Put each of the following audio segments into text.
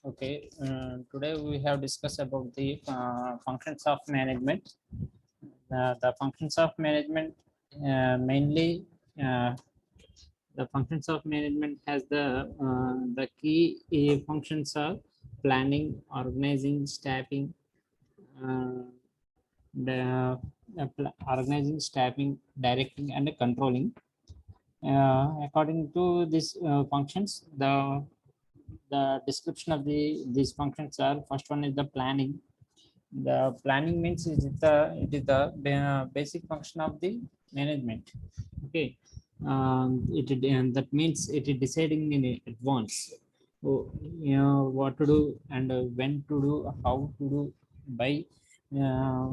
Okay, today we have discussed about the functions of management. The functions of management mainly the functions of management has the key functions are planning, organizing, staffing, uh, organizing, staffing, directing, and controlling. According to these functions, the description of these functions are: first one is the planning. The planning means it is the basic function of the management. Okay, and that means it is deciding in advance, what to do and when to do, how to do. by uh,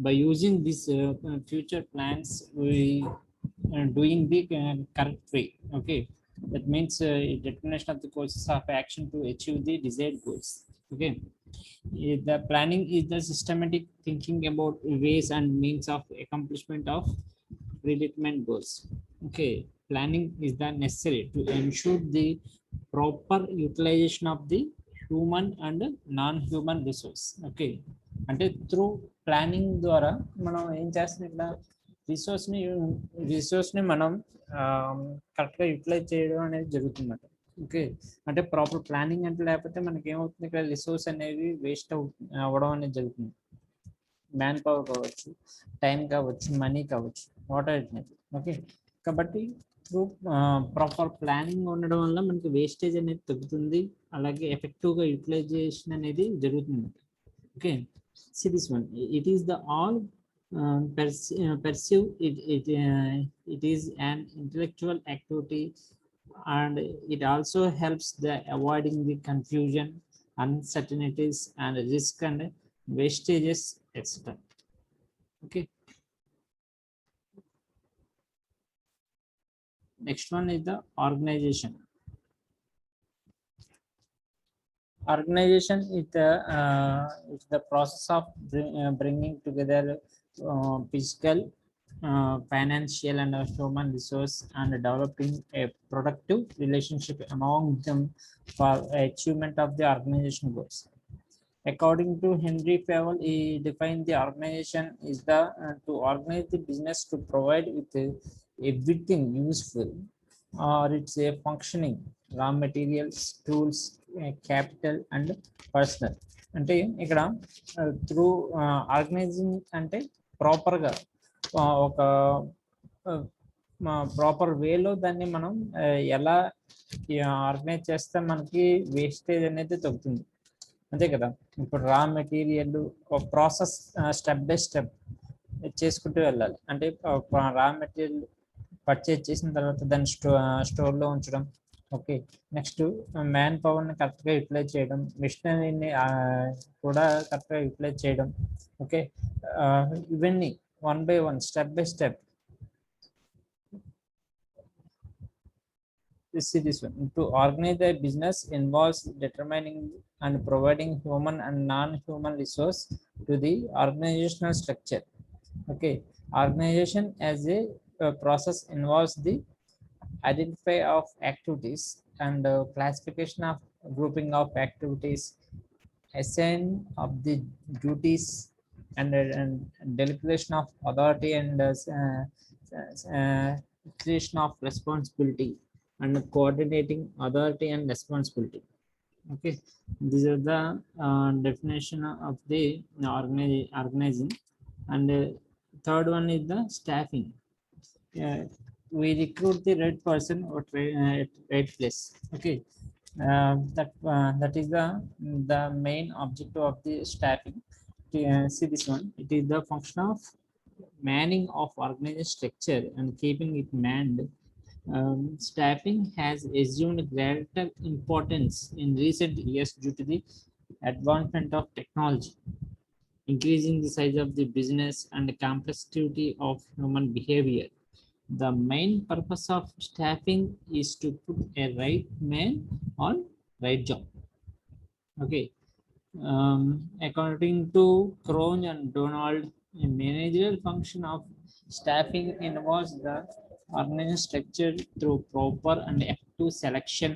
by using these future plans, we doing the correct way. Okay, that means determination of the courses of action to achieve the desired goals. Okay, the planning is the systematic thinking about ways and means of accomplishment of predetermined goals. Okay, planning is the necessary to ensure the proper utilization of the human and non-human resource. Okay, అంటే through planning ద్వారా మనం ఏం చేస్తున్నాం, ఇట్లా రిసోర్స్ని రిసోర్స్ని మనం కరెక్ట్గా utilise చేయడం అనేది జరుగుతుందన్నమాట. ఓకే, అంటే ప్రాపర్ ప్లానింగ్ అంటే లేకపోతే మనకి ఏమవుతుంది, ఇక్కడ రిసోర్స్ అనేవి వేస్ట్ అవ్వడం అనేది జరుగుతుంది. మ్యాన్ పవర్ కావచ్చు, టైం కావచ్చు, మనీ కావచ్చు, what ever it may be. Okay, కాబట్టి త్రూ ప్రాపర్ ప్లానింగ్ ఉండడం వల్ల మనకి వేస్టేజ్ అనేది తగ్గుతుంది, అలాగే ఎఫెక్టివ్గా యూటిలైజేషన్ అనేది జరుగుతుంది. Okay, see this one, it is the all perceive it is an intellectual activity, and it also helps the avoiding the confusion, uncertainties, and risk and wastages, etc. Okay, next one is the organization. Organization is the process of bringing together physical, financial, and human resource, and developing a productive relationship among them for achievement of the organization goals. According to Henry Fayol, he defined the organization is the to organize the business to provide with everything useful, or it's a functioning raw materials, tools, capital, and personal. అంటే ఇక్కడ through organising అంటే ప్రాపర్గా ఒక proper వేలో దాన్ని మనం ఎలా organise చేస్తే మనకి వేస్టేజ్ అనేది తగ్గుతుంది, అంతే కదా. ఇప్పుడు రా మెటీరియల్ ఒక ప్రాసెస్ స్టెప్ బై స్టెప్ చేసుకుంటూ వెళ్ళాలి. అంటే రా మెటీరియల్ పర్చేజ్ చేసిన తర్వాత దాన్ని స్టోర్లో ఉంచడం. ఓకే, నెక్స్ట్ మ్యాన్ పవర్ని కరెక్ట్గా యూటిలైజ్ చేయడం, మిషనరీని కూడా కరెక్ట్గా యూటిలైజ్ చేయడం. ఓకే, ఇవన్నీ one by one, step by step. See this one, to organize a business involves determining and providing human and non-human resource to the organizational structure. Okay, organization as a process involves the identify of activities and classification of grouping of activities, assign of the duties, and delegation of authority, and creation of responsibility, and coordinating authority and responsibility. Okay, these are the definition of the organizing. And third one is the staffing. We recruit the right person or at right place. Okay, that is the main objective of the staffing. See this one, it is the function of manning of organized structure and keeping it manned. Staffing has assumed greater importance in recent years due to the advancement of technology, increasing the size of the business and the complexity of human behavior. The main purpose of staffing is to put a right man on right job. Okay, according to Krohn and Donald, a managerial function of staffing involves the organization structure through proper and effective selection,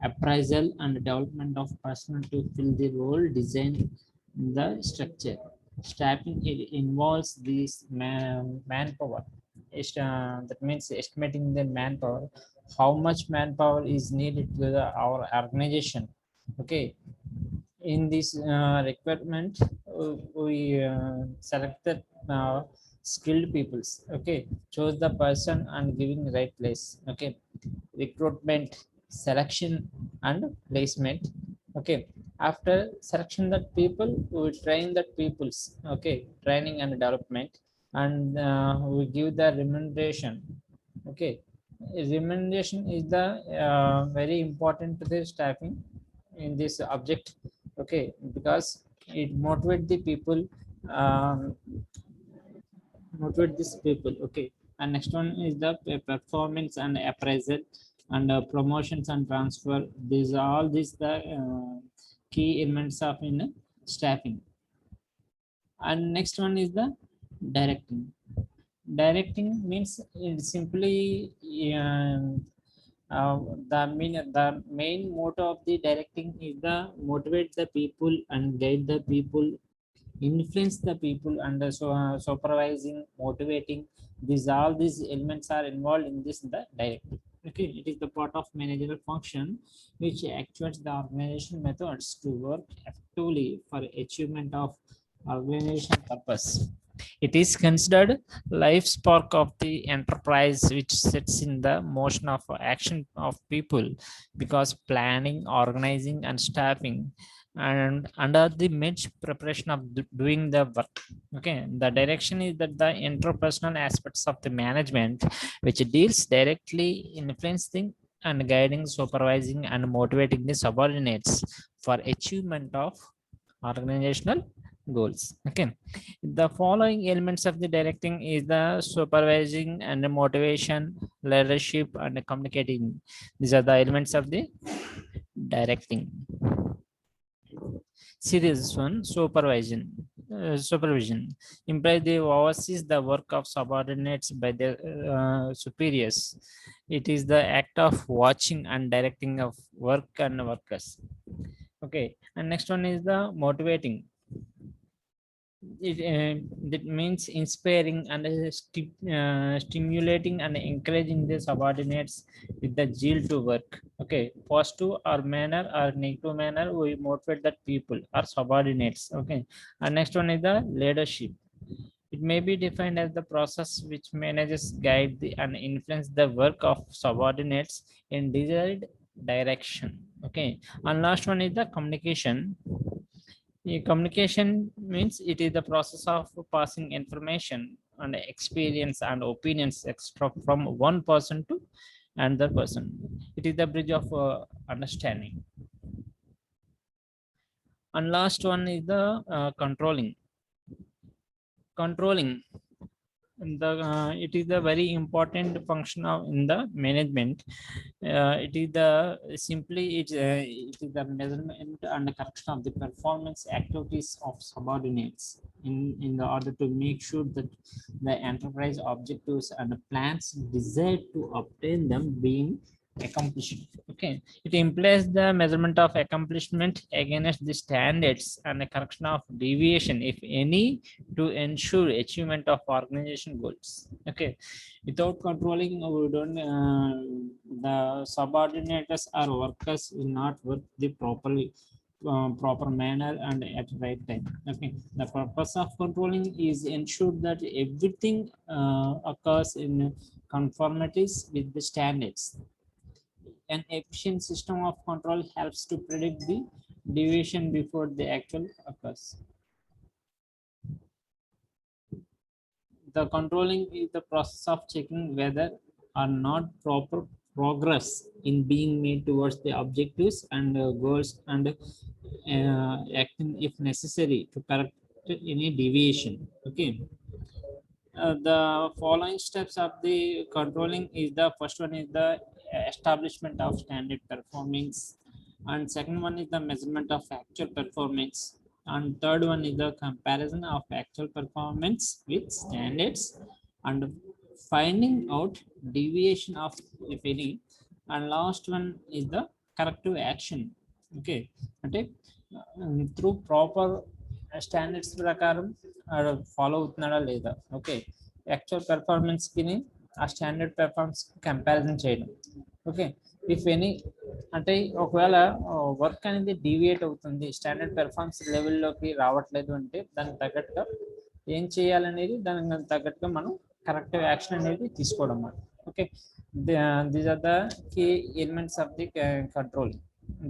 appraisal and development of personnel to fill the role, design the structure. Staffing it involves this manpower. That means estimating the manpower, how much manpower is needed to our organization. Okay, in this requirement, we selected skilled peoples. Okay, chose the person and giving right place. Okay, recruitment, selection, and placement. Okay, after selection that people, we train that peoples. Okay, training and development, and we give the remuneration. Okay, remuneration is the very important to the staffing in this object. Okay, because it motivate the people, um, motivate these people. Okay, and next one is the performance and appraisal, and promotions and transfer. These are all these the key elements of in staffing. And next one is the directing. Directing means it simply, um, the main motto of the directing is the motivate the people and guide the people, influence the people, and so supervising, motivating. These all these elements are involved in this the directing. Okay, it is the part of managerial function which actuates the organization methods to work effectively for achievement of organization purpose. It is considered life spark of the enterprise, which sets in the motion of action of people, because planning, organizing, and staffing and under the midge preparation of doing the work. Okay, the direction is that the interpersonal aspects of the management, which deals directly influencing and guiding, supervising, and motivating the subordinates for achievement of organizational goals. Okay, the following elements of the directing is the supervising and the motivation, leadership, and communicating. These are the elements of the directing. Series one, supervision. Supervision implies the oversees the work of subordinates by their superiors. It is the act of watching and directing of work and workers. Okay, and next one is the motivating. That means inspiring and stimulating and encouraging the subordinates with the zeal to work. Okay, positive or manner or negative manner, we motivate that people or subordinates. Okay, and next one is the leadership. It may be defined as the process which manages, guide the, and influence the work of subordinates in desired direction. Okay, and last one is the communication. Communication means it is the process of passing information and experience and opinions extra from one person to another person. It is the bridge of understanding. And last one is the controlling. Controlling the it is the very important function of in the management. It is the simply it is the measurement and the correction of the performance activities of subordinates in the order to make sure that the enterprise objectives and the plans desired to obtain them being accomplished. Okay, it implies the measurement of accomplishment against the standards and the correction of deviation, if any, to ensure achievement of organization goals. Okay, without controlling, we don't the subordinators or workers will not work the proper manner and at right time. Okay, the purpose of controlling is ensure that everything occurs in conformities with the standards. An efficient system of control helps to predict the deviation before the actual occurs. The controlling is the process of checking whether or not proper progress in being made towards the objectives and goals, and acting if necessary to correct any deviation. Okay, the following steps of the controlling is the first one is the establishment of standard performance, and second one is the measurement of actual performance, and third one is the comparison of actual performance with standards, and finding out deviation of if any, and last one is the corrective action. Okay, అంటే through proper standards ప్రకారం follow అవుతున్నాడా లేదా. Okay, actual పెర్ఫార్మెన్స్కి ఆ standard performance comparison చేయడం. Okay, if any అంటే ఒకవేళ work అనేది deviate అవుతుంది, standard performance లెవెల్లోకి రావట్లేదు అంటే దానికి తగ్గట్టుగా ఏం చేయాలనేది దానికి తగ్గట్టుగా మనం కరెక్టివ్ యాక్షన్ అనేది తీసుకోవడం అన్నమాట. Okay, these are the key elements of the control.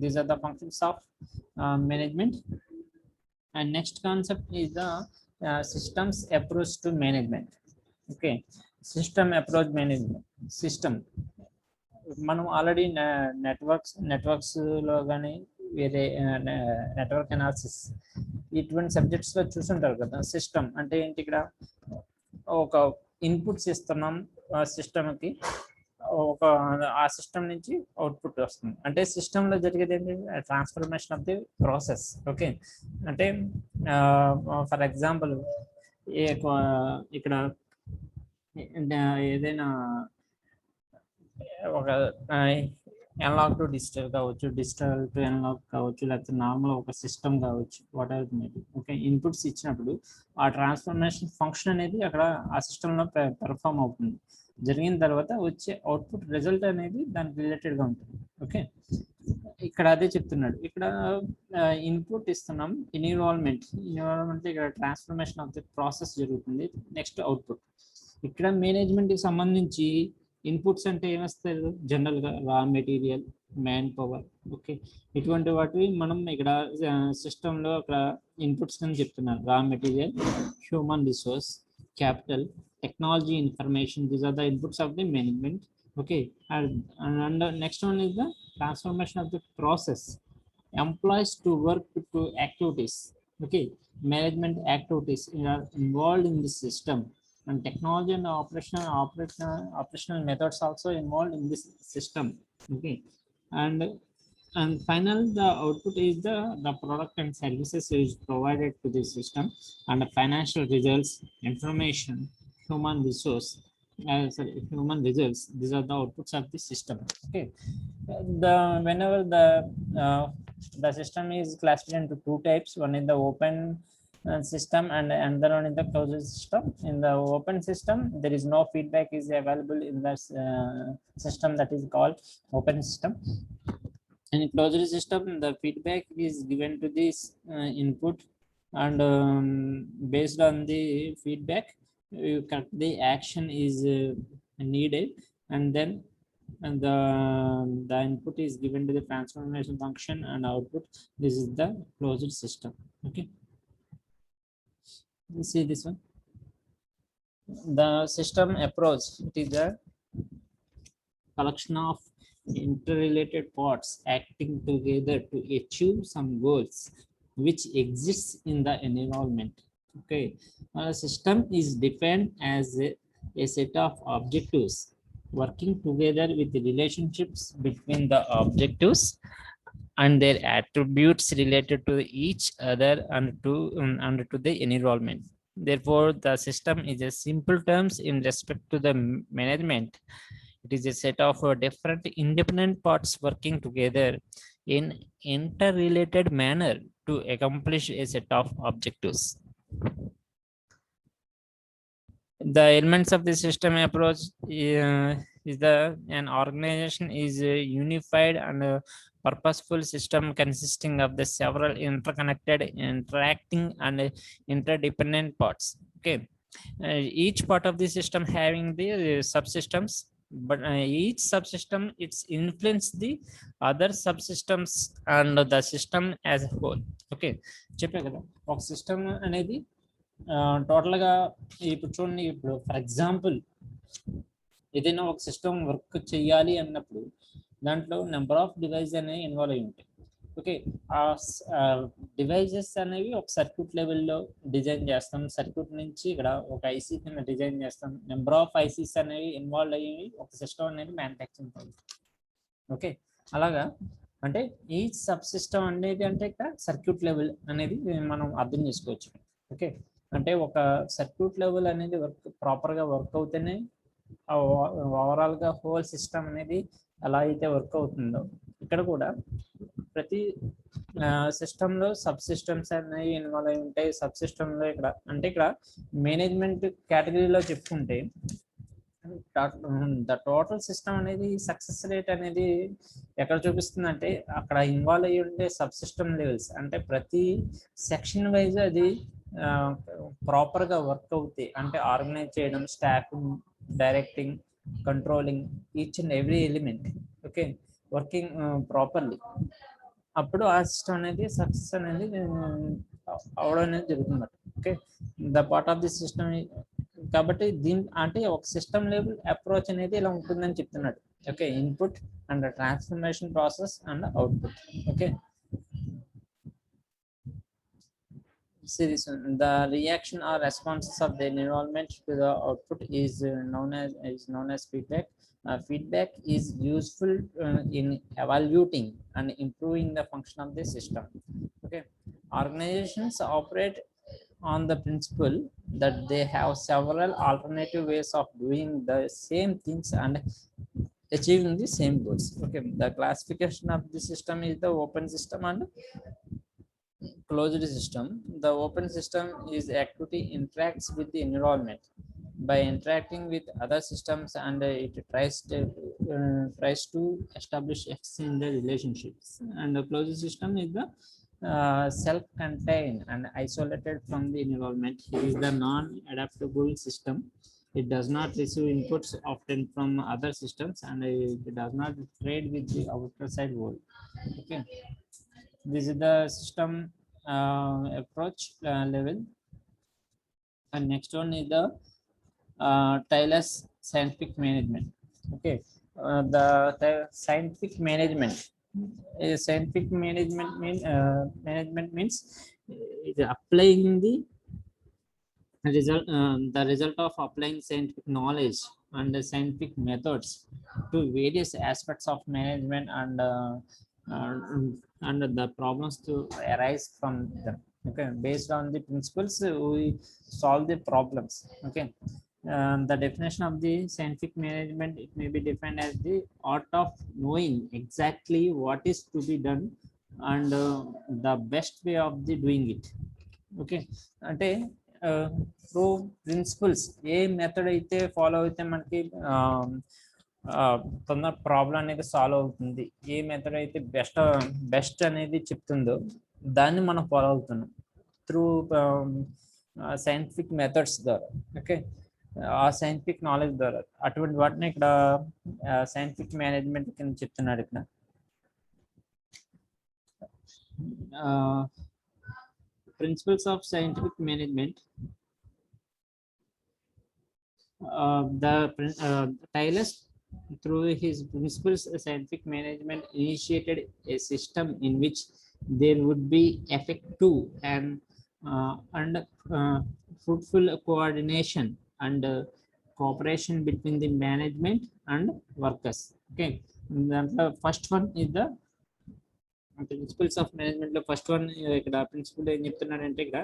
These are the functions of management. And next concept is the systems approach to management. Okay, system approach management. System మనం already networks లో కానీ వేరే network analysis ఇటువంటి సబ్జెక్ట్స్లో చూసుంటారు కదా. System అంటే ఏంటి, ఇక్కడ ఒక ఇన్పుట్స్ ఇస్తున్నాం సిస్టమ్కి, ఒక ఆ సిస్టమ్ నుంచి అవుట్పుట్ వస్తుంది. అంటే సిస్టంలో జరిగేది ఏంటి, transformation of the process. Okay, అంటే ఫర్ ఎగ్జాంపుల్ ఇక్కడ ఏదైనా ఒక అనలాగ్ టు డిజిటల్ కావచ్చు, డిజిటల్ టు అనలాగ్ కావచ్చు, లేకపోతే నార్మల్ ఒక సిస్టమ్ కావచ్చు, what ever maybe. Okay, inputs ఇచ్చినప్పుడు ఆ ట్రాన్స్ఫర్మేషన్ ఫంక్షన్ అనేది అక్కడ ఆ సిస్టంలో పెర్ఫామ్ అవుతుంది. జరిగిన తర్వాత వచ్చే అవుట్పుట్ రిజల్ట్ అనేది దానికి రిలేటెడ్గా ఉంటుంది. ఓకే, ఇక్కడ అదే చెప్తున్నాడు. ఇక్కడ ఇన్పుట్ ఇస్తున్నాం, ఇన్వాల్వ్మెంట్ ఇక్కడ ట్రాన్స్ఫర్మేషన్ ఆఫ్ ది ప్రాసెస్ జరుగుతుంది. Next output. ఇక్కడ మేనేజ్మెంట్కి సంబంధించి ఇన్పుట్స్ అంటే ఏమొస్తారు, జనరల్గా raw material, man power. Okay, ఇటువంటి వాటివి మనం ఇక్కడ సిస్టంలో అక్కడ ఇన్పుట్స్ అని చెప్తున్నారు. Raw material, human resource, capital, technology, information. These are the inputs of the management. Okay, and next one is the transformation of the process. Employees to work to activities. Okay, management activities are involved in the system, and technology and operational methods also involved in this system. Okay, and final the output is the product and services is provided to the system, and the financial results, information, human resource. Human results, these are the outputs of the system. Okay, whenever the system is classified into two types. One is the open system and another one is the closed system. In the open system there is no feedback is available in the system, that is called open system. In closed system the feedback is given to this input, and based on the feedback the action is needed, and then the input is given to the transformation function and output. This is the closed system. Okay, you see this one, the system approach. It is a collection of interrelated parts acting together to achieve some goals which exists in the environment. Okay, a system is defined as a set of objectives working together with the relationships between the objectives and their attributes related to each other and to the environment. Therefore, the system is a simple terms in respect to the management. It is a set of different independent parts working together in interrelated manner to accomplish a set of objectives. The elements of the system approach is an organization is a unified and purposeful system consisting of the several interconnected, interacting and interdependent parts. Okay, each part of the system having the subsystems, but each subsystem it's influence the other subsystems and the system as a whole. Okay, చెప్పే కదా ఒక system అనేది టోటల్గా ఇప్పుడు చూడండి. ఇప్పుడు for example ఏదైనా ఒక సిస్టమ్ వర్క్ చేయాలి అన్నప్పుడు దాంట్లో నెంబర్ ఆఫ్ డివైస్ అనేవి ఇన్వాల్వ్ అయి ఉంటాయి. ఓకే, ఆ డివైజెస్ అనేవి ఒక సర్క్యూట్ లెవెల్లో డిజైన్ చేస్తాం. సర్క్యూట్ నుంచి ఇక్కడ ఒక ఐసీ కింద డిజైన్ చేస్తాం. నెంబర్ ఆఫ్ ఐసీస్ అనేవి ఇన్వాల్వ్ అయ్యి ఒక సిస్టమ్ అనేది మ్యానుఫ్యాక్చరింగ్ అవుతుంది. ఓకే, అలాగా అంటే ఈచ్ సబ్ సిస్టమ్ అనేది అంటే ఇక్కడ సర్క్యూట్ లెవెల్ అనేది మనం అర్థం చేసుకోవచ్చు. ఓకే, అంటే ఒక సర్క్యూట్ లెవెల్ అనేది ప్రాపర్గా వర్క్ అవుతేనే ఓవరాల్గా హోల్ సిస్టమ్ అనేది ఎలా అయితే వర్క్ అవుతుందో ఇక్కడ కూడా ప్రతి సిస్టంలో సబ్ సిస్టమ్స్ అనేవి ఇన్వాల్వ్ అయి ఉంటాయి. సబ్ సిస్టంలో ఇక్కడ మేనేజ్మెంట్ కేటగిరీలో చెప్పుకుంటే ద టోటల్ సిస్టమ్ అనేది సక్సెస్ రేట్ అనేది ఎక్కడ చూపిస్తుంది అంటే అక్కడ ఇన్వాల్వ్ అయ్యి ఉండే సబ్ సిస్టమ్ లెవెల్స్, అంటే ప్రతి సెక్షన్ వైజ్ అది ప్రాపర్గా వర్క్ అవుతాయి. అంటే ఆర్గనైజ్ చేయడం, stock directing, controlling each and every element, okay, working properly, అప్పుడు ఆ సిస్టమ్ అనేది సక్సెస్ అనేది అవడం అనేది జరుగుతుంది. Okay, the part of the system. కాబట్టి దీని అంటే ఒక సిస్టమ్ లెవెల్ అప్రోచ్ అనేది ఇలా ఉంటుందని చెప్తున్నాడు. Okay, input and transformation process and output. Okay, series the reaction or responses of the environment to the output is known as feedback. Feedback is useful in evaluating and improving the function of the system. Okay, organizations operate on the principle that they have several alternative ways of doing the same things and achieving the same goals. Okay, the classification of the system is the open system and closed system. The open system is activity interacts with the environment by interacting with other systems, and it tries to establish exchange relationships. And the closed system is the self-contained and isolated from the environment. It is the non-adaptable system. It does not receive inputs often from other systems, and it does not trade with the outside world. Okay, this is the system approach level. And next one is the Taylor's scientific management. Okay, the scientific management management means is applying the result of applying scientific knowledge and the scientific methods to various aspects of management and the problems to arise from them. Okay, based on the principles we solve the problems. Okay, the definition of the scientific management, it may be defined as the art of knowing exactly what is to be done and the best way of the doing it. Okay, అంటే through principles ఏ method అయితే follow అయితే మనకి తొందర problem అనేది solve అవుతుంది, ఏ method అయితే best అనేది చెప్తుందో దాన్ని మనం ఫాలో అవుతున్నాం త్రూ సైంటిఫిక్ మెథడ్స్ ద్వారా. ఓకే, ఆ సైంటిఫిక్ నాలెడ్జ్ ద్వారా అటువంటి వాటిని ఇక్కడ సైంటిఫిక్ మేనేజ్మెంట్ కింద చెప్తున్నాడు. ఇక్కడ principles of scientific management. Taylor, through his principles of scientific management, initiated a system in which there would be effective and fruitful coordination and cooperation between the management and workers. Okay, the first one is the principles of management లో first one ఇక్కడ principle ఏం చెప్తున్నాడంటే ఇక్కడ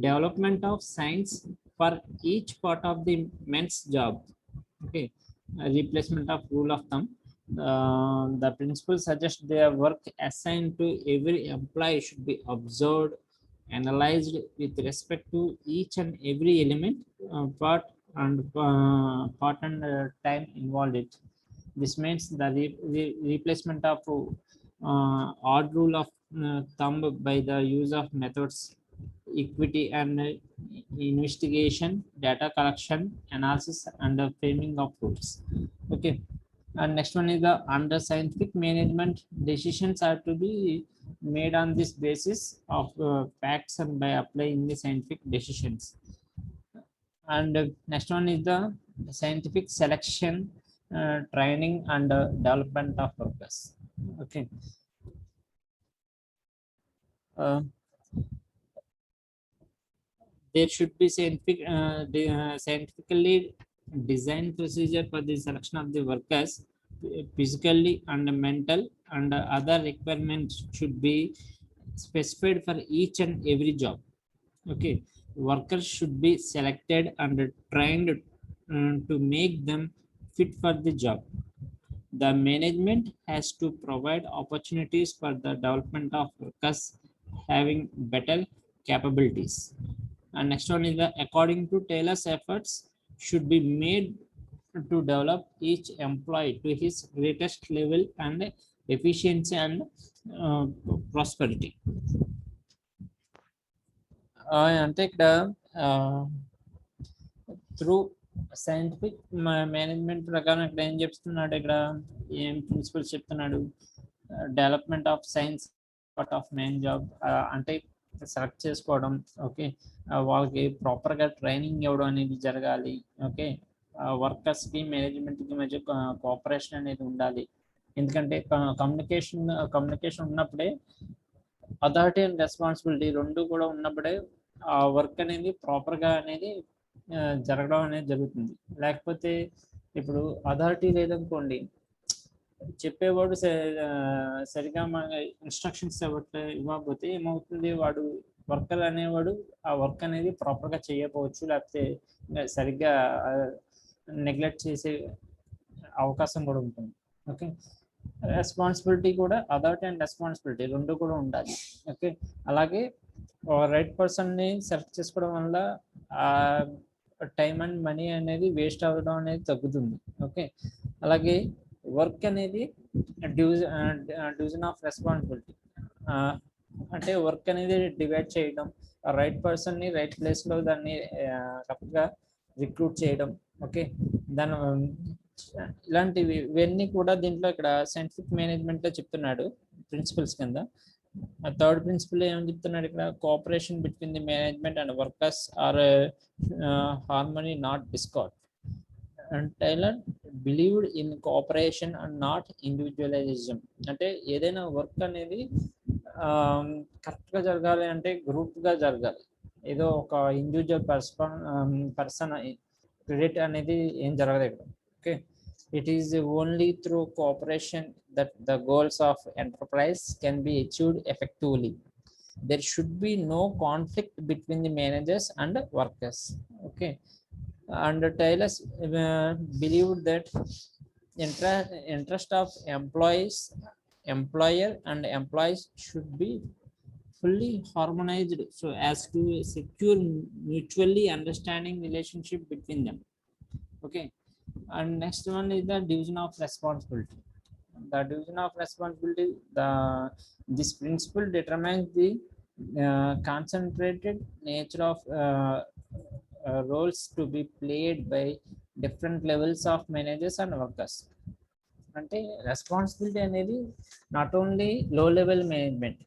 development of science for each part of the men's job. Okay, replacement of rule of thumb. The principle suggests their work assigned to every employee should be observed, analyzed with respect to each and every element, part and time involved it. This means the replacement of odd rule of thumb by the use of methods equity and investigation, data collection, analysis, and the framing of rules. Okay, and next one is the under scientific management decisions are to be made on this basis of facts and by applying the scientific decisions. And next one is the scientific selection, training, and development of workers. Okay, there should be scientifically designed procedure for the selection of the workers. Physically and mental and other requirements should be specified for each and every job. Okay, workers should be selected and trained to make them fit for the job. The management has to provide opportunities for the development of workers having better capabilities. And next one is the according to Taylor's efforts should be made to develop each employee to his greatest level and efficiency and uh, prosperity. అంటే ఇక్కడ through scientific management ప్రకారం ఇక్కడ ఏం చెప్తున్నాడు, ఇక్కడ ఏం principles చెప్తున్నాడు, development of science part of main job, అంటే సెలెక్ట్ చేసుకోవడం, ఓకే, వాళ్ళకి ప్రాపర్గా ట్రైనింగ్ ఇవ్వడం అనేది జరగాలి, ఓకే, వర్కర్స్కి మేనేజ్మెంట్కి మధ్య కోఆపరేషన్ అనేది ఉండాలి. ఎందుకంటే కమ్యూనికేషన్ ఉన్నప్పుడే అథారిటీ అండ్ రెస్పాన్సిబిలిటీ రెండు కూడా ఉన్నప్పుడే ఆ వర్క్ అనేది ప్రాపర్గా అనేది జరగడం అనేది జరుగుతుంది. లేకపోతే ఇప్పుడు అథారిటీ లేదనుకోండి, చెప్పేవాడు సరిగా మన ఇన్స్ట్రక్షన్స్ ఇవ్వకపోతే ఏమవుతుంది, వాడు వర్కర్ అనేవాడు ఆ వర్క్ అనేది ప్రాపర్గా చేయకపోవచ్చు, లేకపోతే సరిగ్గా నెగ్లెక్ట్ చేసే అవకాశం కూడా ఉంటుంది. ఓకే, రెస్పాన్సిబిలిటీ కూడా అథారిటీ అండ్ రెస్పాన్సిబిలిటీ రెండు కూడా ఉండాలి. ఓకే, అలాగే రైట్ పర్సన్ని సెలెక్ట్ చేసుకోవడం వల్ల టైం అండ్ మనీ అనేది వేస్ట్ అవ్వడం అనేది తగ్గుతుంది. ఓకే, అలాగే వర్క్ అనేది డివిజన్ ఆఫ్ రెస్పాన్సిబిలిటీ, అంటే వర్క్ అనేది డివైడ్ చేయడం, రైట్ పర్సన్ని రైట్ ప్లేస్లో దాన్ని కరెక్ట్గా రిక్రూట్ చేయడం. ఓకే, దాని ఇలాంటివి ఇవన్నీ కూడా దీంట్లో ఇక్కడ సైంటిఫిక్ మేనేజ్మెంట్లో చెప్తున్నాడు ప్రిన్సిపల్స్ కింద. థర్డ్ ప్రిన్సిపల్ ఏమని చెప్తున్నాడు ఇక్కడ, cooperation between the management and workers or harmony not discord. And Taylor believed in cooperation and not individualization. అంటే ఏదైనా వర్క్ అనేది కరెక్ట్గా జరగాలి అంటే గ్రూప్గా జరగాలి, ఏదో ఒక ఇండివిజువల్ పర్సన్ క్రెడిట్ అనేది ఏం జరగదు ఇక్కడ. Okay, it is only through cooperation that the goals of enterprise can be achieved effectively. There should be no conflict between the managers and workers. Okay, and Taylor believed that interest of employer and employees should be fully harmonized so as to secure mutually understanding relationship between them. Okay, and next one is the division of responsibility. The division of responsibility, this principle determines the concentrated nature of roles to be played by different levels of managers and workers. అంటే responsibility అనేది not only లో level management,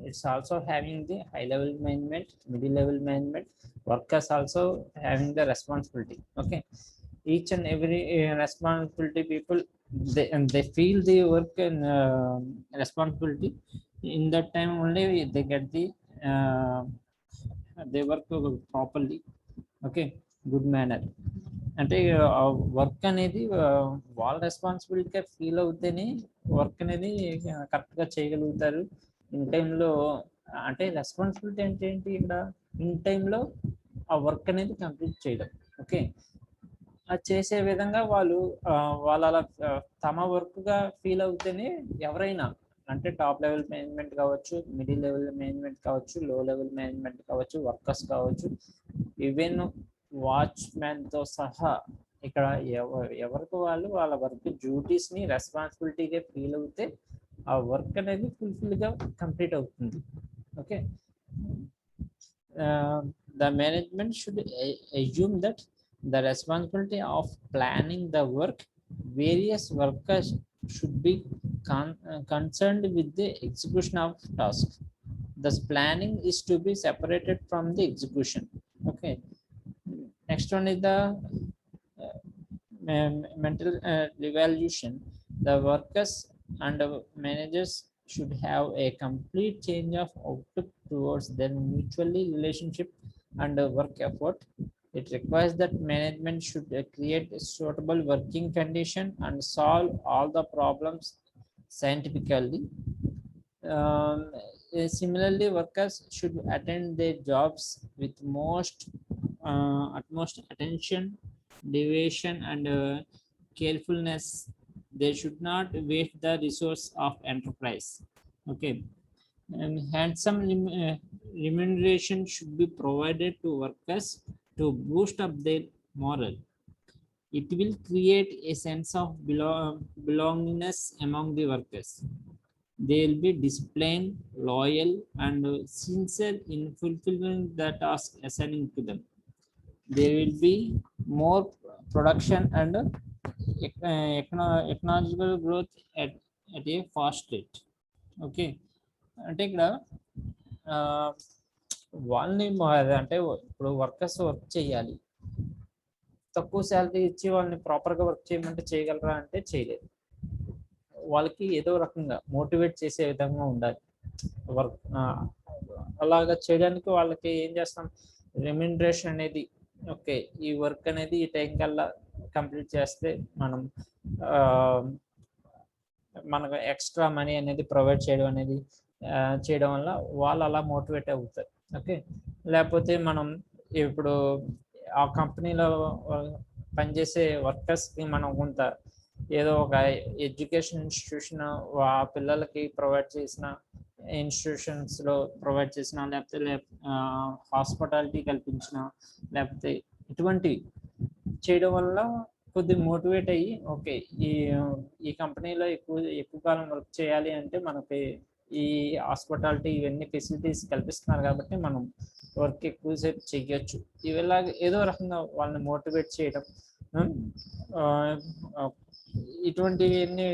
it's also having the high level management, middle level management, workers also having the responsibility. Okay, each and every responsibility people, they feel the work and responsibility. In that time only they get the they work properly. Okay, good manner. అంటే work అనేది వాళ్ళ రెస్పాన్సిబిలిటీగా feel అవుతేనే work అనేది కరెక్ట్గా చేయగలుగుతారు in టైంలో. అంటే responsibility అంటే ఏంటి, ఇక్కడ ఇన్ టైంలో ఆ వర్క్ అనేది కంప్లీట్ చేయడం. ఓకే, అది చేసే విధంగా వాళ్ళు వాళ్ళ తమ వర్క్గా ఫీల్ అవుతేనే ఎవరైనా, అంటే టాప్ లెవెల్ మేనేజ్మెంట్ కావచ్చు, మిడిల్ లెవెల్ మేనేజ్మెంట్ కావచ్చు, లో లెవెల్ మేనేజ్మెంట్ కావచ్చు, వర్కర్స్ కావచ్చు, ఈవెన్ వాచ్మెన్తో సహా ఇక్కడ ఎవరికి వాళ్ళు వాళ్ళ వర్క్ డ్యూటీస్ని రెస్పాన్సిబిలిటీగా ఫీల్ అవుతే ఆ వర్క్ అనేది ఫుల్ఫిల్గా కంప్లీట్ అవుతుంది. Okay, the management should assume that the responsibility of planning the work, various workers should be concerned with the execution of tasks. Thus planning is to be separated from the execution. Okay, next one is the mental evaluation. The workers and managers should have a complete change of outlook towards their mutually relationship and work effort. It requires that management should create a suitable working condition and solve all the problems scientifically. Similarly, workers should attend their jobs with utmost attention, devotion, and carefulness They should not waste the resource of enterprise. Okay. And handsome remuneration should be provided to workers to boost up their morale. It will create a sense of belongingness among the workers. They will be disciplined, loyal, and sincere in fulfilling the task assigning to them. There will be more production and economical growth at a fast rate. Okay. అంటే ఇక్కడ ఆ, వాళ్ళని అంటే ఇప్పుడు workers work చేయాలి, తక్కువ salary ఇచ్చి వాళ్ళని ప్రాపర్గా వర్క్ చేయమంటే చేయగలరా అంటే చేయలేదు. వాళ్ళకి ఏదో రకంగా మోటివేట్ చేసే విధంగా ఉండాలి వర్క్. అలాగా చేయడానికి వాళ్ళకి ఏం చేస్తాం, రెమ్యూనరేషన్ అనేది, ఓకే ఈ వర్క్ అనేది ఈ టైం కల్లా కంప్లీట్ చేస్తే మనకు ఎక్స్ట్రా మనీ అనేది ప్రొవైడ్ చేయడం అనేది చేయడం వల్ల వాళ్ళు అలా మోటివేట్ అవుతారు. ఓకే. లేకపోతే మనం ఇప్పుడు ఆ కంపెనీలో పనిచేసే వర్కర్స్కి మనం కొంత ఏదో ఒక ఎడ్యుకేషన్ ఇన్స్టిట్యూషన్ ఆ పిల్లలకి ప్రొవైడ్ చేసిన ఇన్స్టిట్యూషన్స్లో ప్రొవైడ్ చేసిన, లేకపోతే హాస్పిటాలిటీ కల్పించిన, లేకపోతే ఇటువంటివి చేయడం వల్ల కొద్దిగా మోటివేట్ అయ్యి ఓకే ఈ కంపెనీలో ఎక్కువ కాలం వర్క్ చేయాలి అంటే మనకి ఈ హాస్పిటాలిటీ ఇవన్నీ ఫెసిలిటీస్ కల్పిస్తున్నారు కాబట్టి మనం వర్క్ ఎక్కువసేపు చేయొచ్చు. ఇవిలా ఏదో రకంగా వాళ్ళని మోటివేట్ చేయడం, ఇటువంటివన్నీ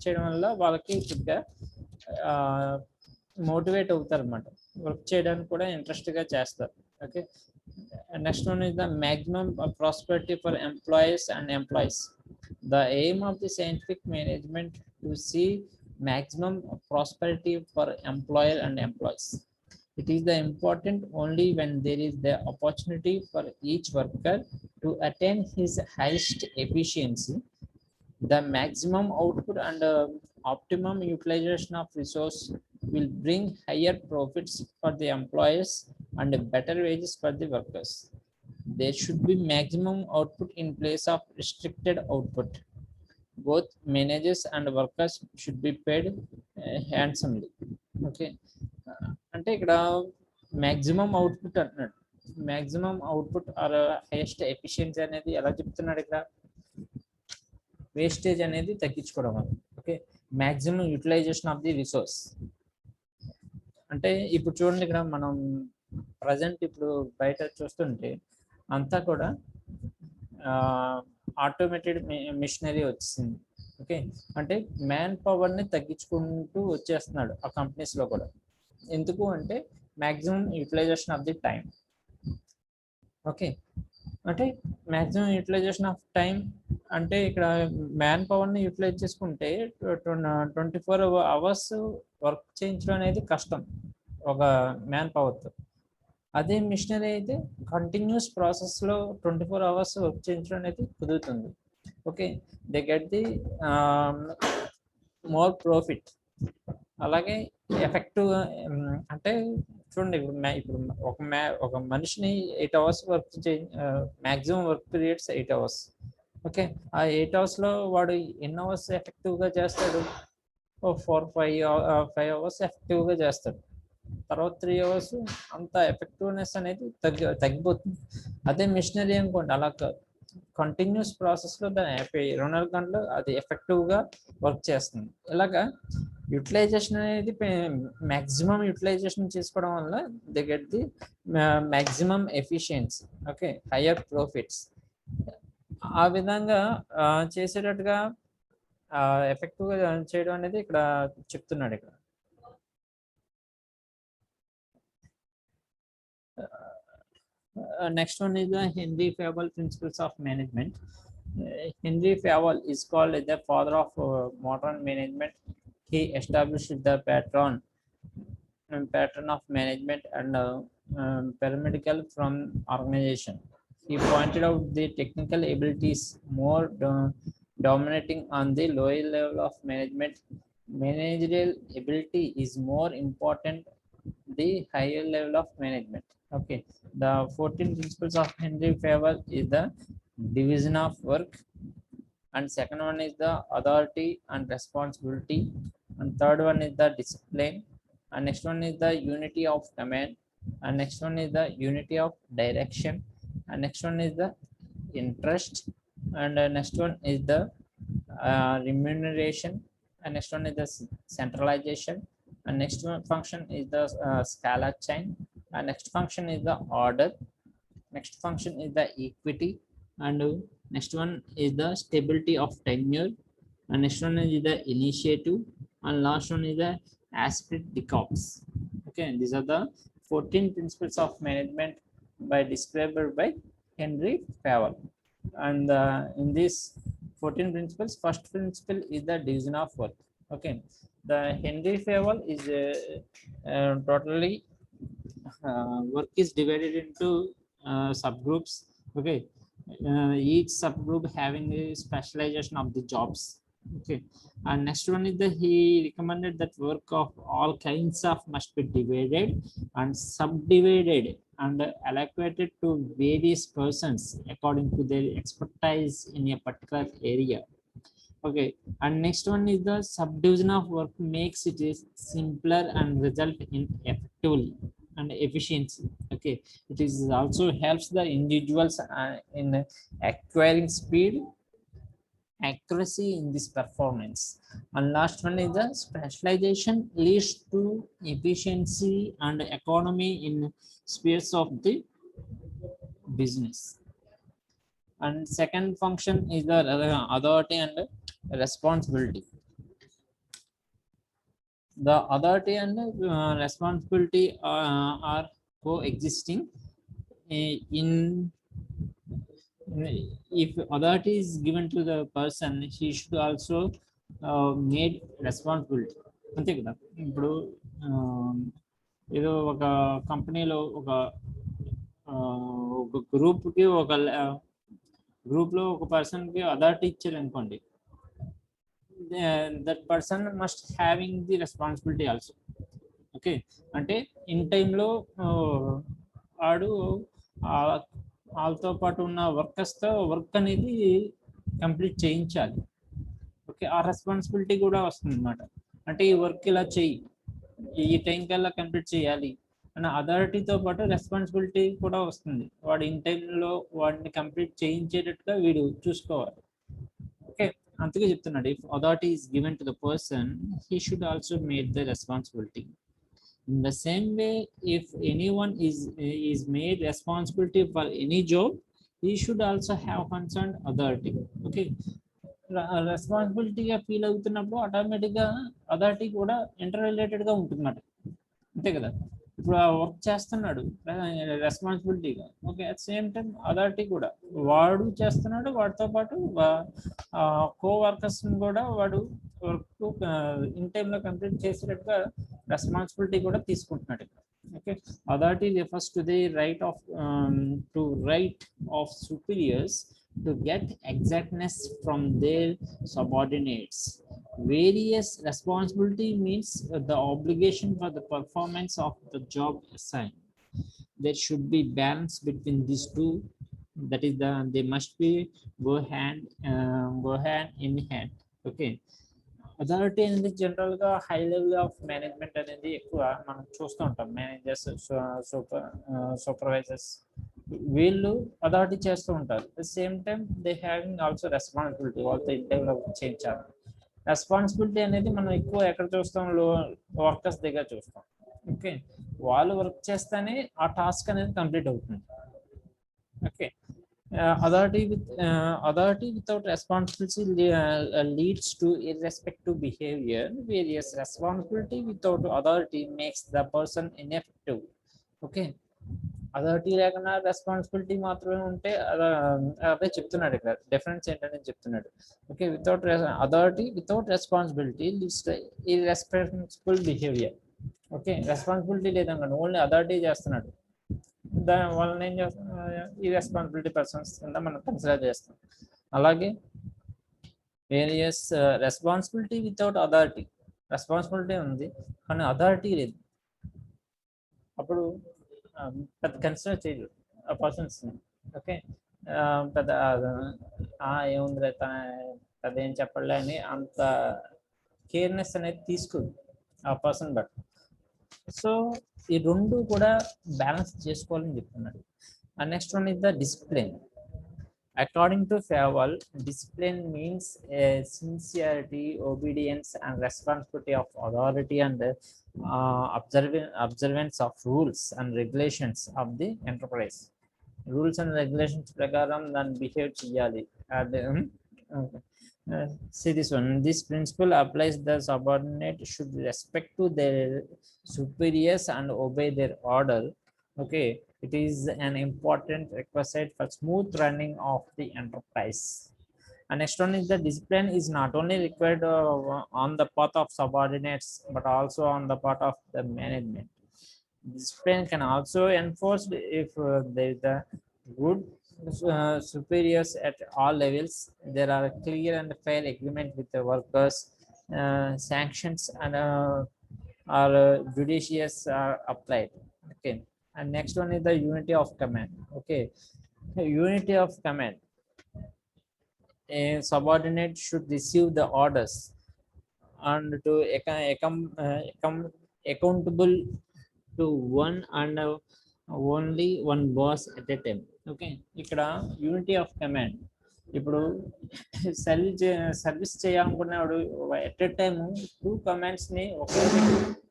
చేయడం వల్ల వాళ్ళకి కొద్దిగా మోటివేట్ అవుతారు అన్నమాట, వర్క్ చేయడానికి కూడా ఇంట్రెస్ట్గా చేస్తారు. Okay. Next one is the maximum prosperity for employees and employees. The aim of the scientific management to see maximum prosperity for employer and employees. It is the important only when there is the opportunity for each worker to attain his highest efficiency, the maximum output and optimum utilization of resource will bring higher profits for the employers and better wages for the workers. There should be maximum output in place of restricted output. Both managers and workers should be paid handsomely. Okay. అంటే ఇక్కడ maximum output అంటున్నాడు. Maximum output or highest efficiency అనేది ఎలా చెప్తున్నాడు ఇక్కడ, wastage అనేది తగ్గించుకోవడం వల్ల. Okay. Maximum utilization of the resource అంటే ఇప్పుడు చూడండి, ఇక్కడ మనం ప్రజెంట్ ఇప్పుడు బయట చూస్తుంటే అంతా కూడా ఆటోమేటెడ్ మిషనరీ వచ్చింది. ఓకే. అంటే మ్యాన్ పవర్ని తగ్గించుకుంటూ వచ్చేస్తున్నాడు ఆ కంపెనీస్లో కూడా. ఎందుకు అంటే maximum utilization of the time. Okay. అంటే మ్యాక్సిమం యూటిలైజేషన్ ఆఫ్ టైం అంటే ఇక్కడ మ్యాన్ పవర్ని యూటిలైజ్ చేసుకుంటే 24 hours వర్క్ చేయించడం అనేది కష్టం ఒక మ్యాన్ పవర్తో. అదే మిషనరీ అయితే కంటిన్యూస్ ప్రాసెస్లో 24 hours వర్క్ చేయించడం అనేది కుదురుతుంది. Okay. They get the more profit. అలాగే ఎఫెక్టివ్ అంటే చూడండి, ఇప్పుడు ఒక మనిషిని 8 hours work maximum work periods 8 hours. Okay. ఆ 8 hours వాడు ఎన్ని అవర్స్ ఎఫెక్టివ్గా చేస్తాడు, 5 hours ఎఫెక్టివ్గా చేస్తాడు. తర్వాత 3 hours అంత ఎఫెక్టివ్నెస్ అనేది తగ్గిపోతుంది. అదే మిషనరీ అనుకోండి అలా కాదు, కంటిన్యూస్ ప్రాసెస్లో దాని 24 గంటలు అది ఎఫెక్టివ్గా వర్క్ చేస్తుంది. ఇలాగా యూటిలైజేషన్ అనేది మ్యాక్సిమం యూటిలైజేషన్ చేసుకోవడం వల్ల they get the maximum efficiency. Okay. Higher profits. ఆ విధంగా చేసేటట్టుగా ఎఫెక్టివ్గా చేయడం అనేది ఇక్కడ చెప్తున్నాడు. ఇక్కడ next one is the Henry Fayol principles of management. Henry Fayol is called the father of modern management. He established the pattern of management and paramedical from organization. He pointed out the technical abilities more dominating on the lower level of management. Managerial ability is more important the higher level of management. Okay. The 14 principles of Henry Fayol is the division of work and second one is the authority and responsibility, and third one is the discipline, and next one is the unity of command, and next one is the unity of direction, and next one is the interest, and next one is the remuneration, and next one is the centralization, and next one function is the scala chain, and next function is the order, next function is the equity, and next one is the stability of tenure, and next one is the initiative, and last one is the aspect decox. Okay, these are the 14 principles of management by described by Henry Fayol. And in these 14 principles, first principle is the division of work. Okay, the Henry Fayol is totally work is divided into subgroups. Okay, each subgroup having a specialization of the jobs. Okay, and next one is the he recommended that work of all kinds of must be divided and subdivided and allocated to various persons according to their expertise in a particular area. Okay, and next one is the subdivision of work makes it is simpler and result in effectively and efficiency. Okay, it is also helps the individuals in acquiring speed, accuracy in this performance, and last one is the specialization leads to efficiency and economy in spheres of the business. And second function is the authority and responsibility. The authority and responsibility are coexisting in if authority is given to the person, he should also made responsibility. అంతే కదా, ఇప్పుడు ఏదో ఒక కంపెనీలో ఒక గ్రూప్కి ఒక గ్రూప్లో ఒక పర్సన్కి అథారిటీ ఇచ్చారు అనుకోండి, that person must having the responsibility also. Okay, అంటే ఇన్ టైంలో వాడు వాళ్ళతో పాటు ఉన్న వర్కర్స్తో వర్క్ అనేది కంప్లీట్ చేయించాలి. ఓకే, ఆ రెస్పాన్సిబిలిటీ కూడా వస్తుంది అనమాట. అంటే ఈ వర్క్ ఇలా చెయ్యి, ఈ టైం కల్లా కంప్లీట్ చేయాలి అన్న అథారిటీతో పాటు రెస్పాన్సిబిలిటీ కూడా వస్తుంది. వాడు ఇన్ టైంలో వాడిని కంప్లీట్ చేయించేటట్టుగా వీడు చూసుకోవాలి. ఓకే, అందుకే చెప్తున్నాడు, if authority is given to the person, he should also made the responsibility. In the same way, if anyone is made responsibility for any job, he should also have concerned authority. Okay, రెస్పాన్సిబిలిటీగా feel అవుతున్నప్పుడు ఆటోమేటిక్గా authority కూడా inter రిలేటెడ్గా ఉంటుందన్నమాట. అంతే కదా, ఇప్పుడు ఆ వర్క్ చేస్తున్నాడు రెస్పాన్సిబిలిటీగా. Okay, at same time authority కూడా వాడు చేస్తున్నాడు, వాడితో పాటు కో వర్కర్స్ని కూడా వాడు వర్క్ ఇన్ టైంలో కంప్లీట్ చేసేటట్టుగా రెస్పాన్సిబిలిటీ కూడా తీసుకుంటున్నాడు. Okay, authority refers to the right of to right of superiors to get exactness from their subordinates. Various responsibility means the obligation for the performance of the job assigned. There should be balance between these two. That is they must be go hand in hand. Okay, authority అనేది జనరల్గా high level of management అనేది ఎక్కువ మనం చూస్తూ ఉంటాం. Managers, supervisors, వీళ్ళు authority చేస్తూ ఉంటారు. At same time they having also responsibility, వాళ్ళతో డెవలప్ చేయించాలి. రెస్పాన్సిబిలిటీ అనేది మనం ఎక్కువ ఎక్కడ చూస్తాం, వర్కర్స్ దగ్గర చూస్తాం. ఓకే, వాళ్ళు వర్క్ చేస్తేనే ఆ టాస్క్ అనేది కంప్లీట్ అవుతుంది. Okay, authority without responsibility leads to irrespective behavior. Various responsibility without authority makes the person ineffective. Okay, authority లేకుండా రెస్పాన్సిబిలిటీ మాత్రమే ఉంటే అదే చెప్తున్నాడు ఇక్కడ, డిఫరెన్స్ ఏంటనేది చెప్తున్నాడు. Okay, without authority without responsibility leads to irresponsible behaviour. Okay, responsibility లేదనుకోండి, only authority చేస్తున్నాడు, దాని వాళ్ళని ఏం చేస్తాం, ఈ రెస్పాన్సిబిలిటీ పర్సన్స్ కింద మనం కన్సిడర్ చేస్తాం. అలాగే various responsibility without authority, responsibility ఉంది కానీ అథారిటీ లేదు, అప్పుడు పెద్ద కన్సిడర్ చేయలేదు ఆ పర్సన్స్. ఓకే, పెద్ద ఏముందిలే అదేం చెప్పలే అని అంత కేర్నెస్ అనేది తీసుకోదు ఆ పర్సన్. బట్ సో ఈ రెండు కూడా బ్యాలెన్స్ చేసుకోవాలని చెప్తున్నాడు. And next one is the discipline. According to Fayol, discipline means sincerity, obedience, and responsibility of authority and observance of rules and regulations of the enterprise. Rules and regulations prakaram dan behave cheyali. See this one. This principle applies the subordinate should respect to their superiors and obey their order. Okay, it is an important requisite for smooth running of the enterprise. And next one is the discipline is not only required on the part of subordinates but also on the part of the management. Discipline can also enforced if there is a good superiors at all levels. There are clear and fair agreement with the workers. Sanctions and are judicious are applied. Okay, and next one is the unity of command. Okay, unity of command. A subordinate should receive the orders and to accountable to one and only one boss at a time. Okay, ఇక్కడ unity of command. ఇప్పుడు service చేయాలనుకున్నాడు at a time 2 commands ని ఒకే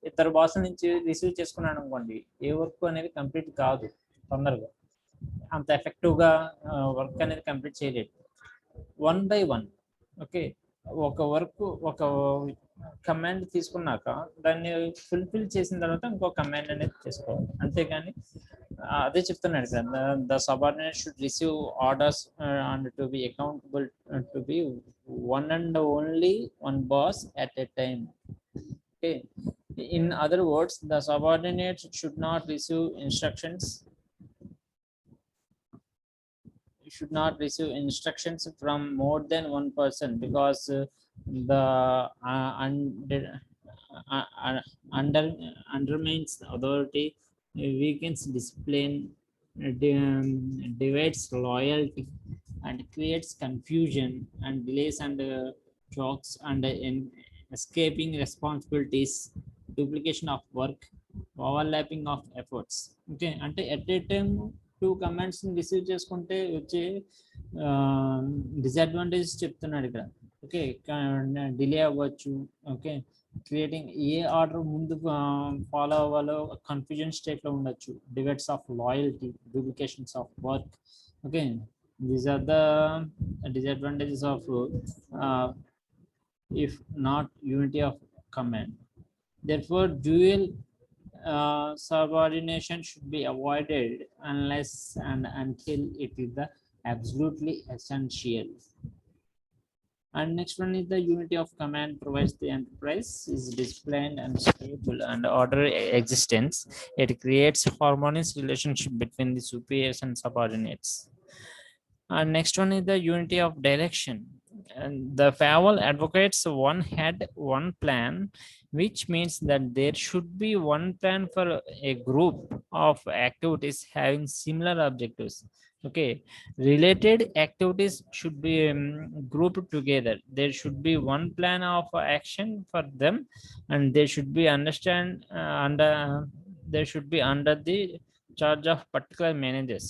ఇద్దరు boss నుంచి receive చేసుకున్నాడు అనుకోండి, ఏ work అనేది కంప్లీట్ కాదు, తొందరగా అంత ఎఫెక్టివ్ గా వర్క్ అనేది కంప్లీట్ చేయలేదు. 1 by 1. ఓకే, ఒక వర్క్ ఒక కమాండ్ తీసుకున్నాక దాన్ని ఫుల్ఫిల్ చేసిన తర్వాత ఇంకో కమాండ్ అనేది చేసుకోవాలి, అంతేగాని అదే చెప్తున్నాడు sir. The subordinate should receive orders and to be accountable to be one and only one boss at a time. Okay, in other words, the subordinate should not receive instructions from more than one person, because the undermines the authority, weakens discipline, divides loyalty, and creates confusion and delays and chokes and escaping responsibilities, duplication of work, overlapping of efforts. Okay, అంటే at a time 2 commands receive చేసుకుంటే వచ్చే disadvantage చెప్తున్నాడు ఇక్కడ. Okay, delay అవ్వచ్చు. Okay, creating a order ముందు follow అవ్వాలో confusion స్టేట్లో ఉండొచ్చు, divides of loyalty, duplications of work. Okay, these are the disadvantages of if not unity of command. Therefore, dual subordination should be avoided unless and until it is the absolutely essential. And next one is the unity of command provides the enterprise is disciplined and stable and order existence. It creates a harmonious relationship between the superiors and subordinates. And next one is the unity of direction. And the Fayol advocates one head, one plan, which means that there should be one plan for a group of activities having similar objectives. Okay, related activities should be grouped together. There should be one plan of action for them, and they should be they should be under the charge of particular managers.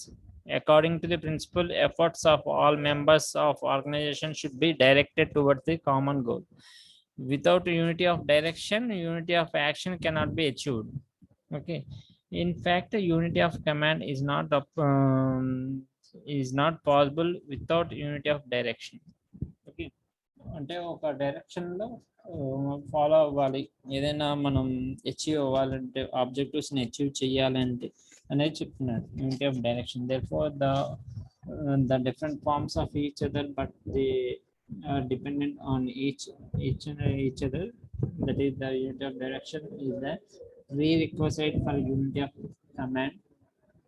According to the principle, efforts of all members of organization should be directed towards the common goal. Without unity of direction, unity of action cannot be achieved. Okay, in fact, unity of command is not possible without unity of direction. Okay, అంటే ఒక డైరెక్షన్లో follow అవ్వాలి, ఏదైనా మనం achieve అవ్వాలంటే, ఆబ్జెక్టివ్స్ని achieve చేయాలంటే అనేది చెప్తున్నాడు, unity of direction. Therefore the different forms of each other, but they are dependent on each other. That is the unity of direction is the prerequisite for unity of command,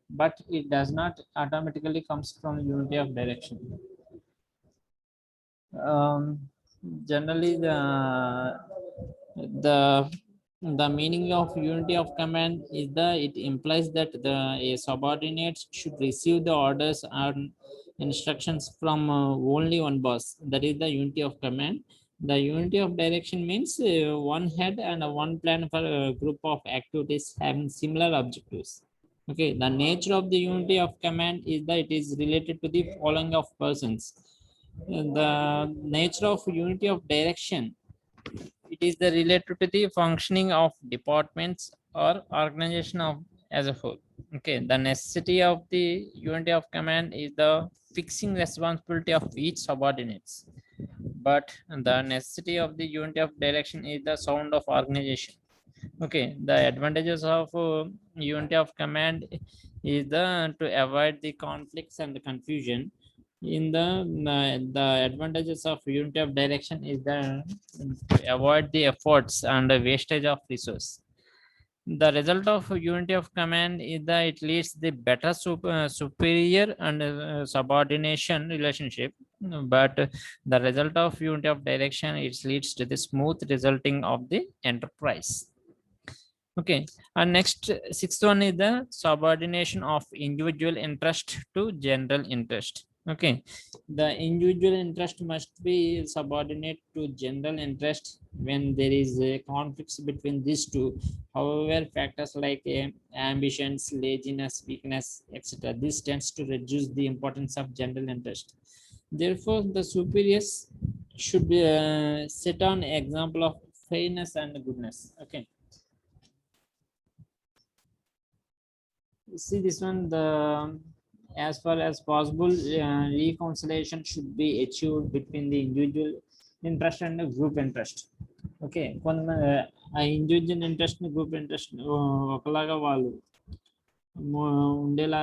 but it does not automatically comes from unity of direction. Generally, the meaning of unity of command is it implies that a subordinate should receive the orders and instructions from only one boss. That is the unity of command. The unity of direction means one head and one plan for a group of activities having similar objectives. Okay, the nature of the unity of command is that it is related to the following of persons. The nature of unity of direction, it is the related to the functioning of departments or organization of as a whole. Okay, the necessity of the unity of command is the fixing responsibility of each subordinates, but the necessity of the unity of direction is the sound of organization. Okay, the advantages of unity of command is to avoid the conflicts and the confusion. In the advantages of unity of direction is to avoid the efforts and the wastage of resource. The result of unity of command is that it leads the better superior and subordination relationship. But the result of unity of direction, it leads to the smooth resulting of the enterprise. Okay, and next sixth one is the subordination of individual interest to general interest. Okay, the individual interest must be subordinate to general interest when there is a conflict between these two. However, factors like ambitions, laziness, weakness, etc., this tends to reduce the importance of general interest. Therefore, the superiors should be set on example of fairness and goodness. Okay. See this one, the as far as possible reconciliation should be achieved between the individual interest and the group interest. Okay, కొంతమంది ఆ individual interest group interest ఒకలాగా వాళ్ళు ఉండేలా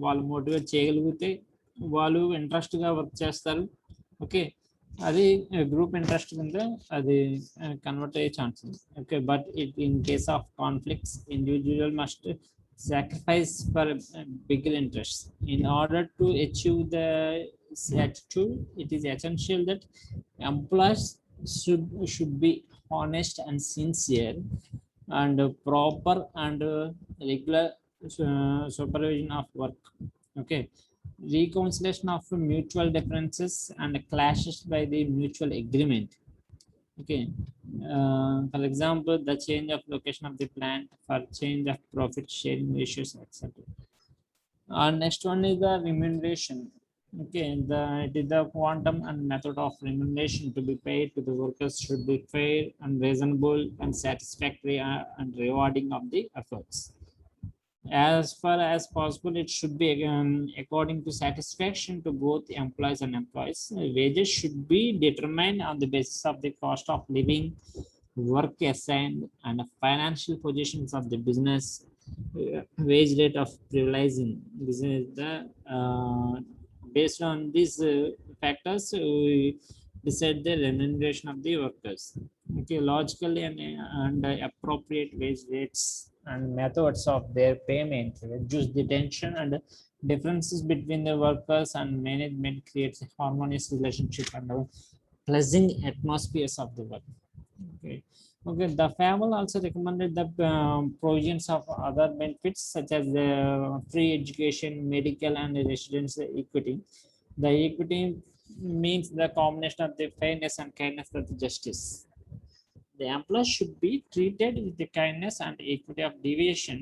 వాళ్ళు motivate చేయగలిగితే వాళ్ళు ఇంట్రెస్ట్గా work చేస్తారు. ఓకే, అది గ్రూప్ ఇంట్రెస్ట్ కింద అది కన్వర్ట్ అయ్యే ఛాన్స్ ఉంది. Okay, but it in case of conflicts individual must sacrifice for bigger interests. In order to achieve the attitude, it is essential that employees should be honest and sincere and proper and regular supervision of work. Okay, reconciliation of mutual differences and clashes by the mutual agreement. Okay, for example, the change of location of the plant for change of profit sharing ratios, etc. Next one is the remuneration. Okay, it is the quantum and method of remuneration to be paid to the workers should be fair and reasonable and satisfactory and rewarding of the efforts. As far as possible, it should be according to satisfaction to both employees and employees. Wages should be determined on the basis of the cost of living, work assigned, and financial positions of the business. Wage rate of privileging. This is the based on these factors, we decide the remuneration of the workers. Okay, logically and appropriate wage rates and methods of their payment reduce the tension and differences between the workers and management, creates a harmonious relationship and a pleasant atmospheres of the work. Okay. Okay, the Fayol also recommended the provisions of other benefits such as the free education, medical, and residential equity. The equity means the combination of the fairness and kindness of the justice. The employees should be treated with the kindness and equity of deviation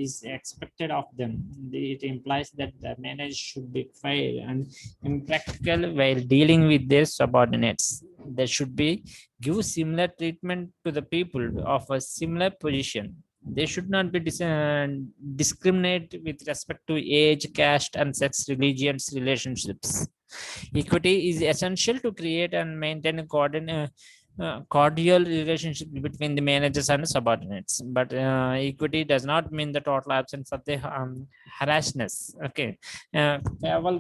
is expected of them. It implies that the manager should be fair and impractical while dealing with their subordinates. They should be give similar treatment to the people of a similar position. They should not be discriminate with respect to age, caste, and sex, religions, relationships. Equity is essential to create and maintain a cordial relationship between the managers and subordinates, but equity does not mean the total absence of the harassness. Okay, Fayol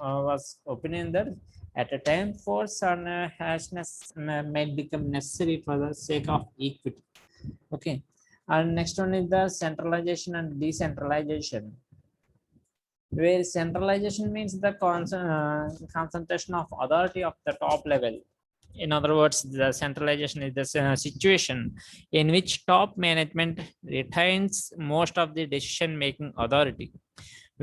was opinion that at a time force and harshness may become necessary for the sake of equity. Okay, and next one is the centralization and decentralization, where centralization means the concentration of authority of the top level. In other words, the centralization is the situation in which top management retains most of the decision-making authority,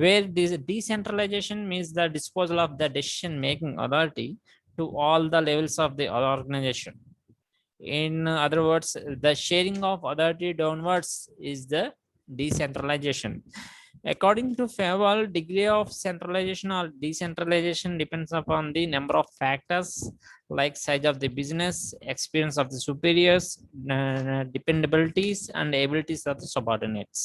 where this decentralization means the disposal of the decision making authority to all the levels of the organization. In other words, the sharing of authority downwards is the decentralization. According to Fayol, degree of centralization or decentralization depends upon the number of factors like size of the business, experience of the superiors, dependabilities, and abilities of the subordinates.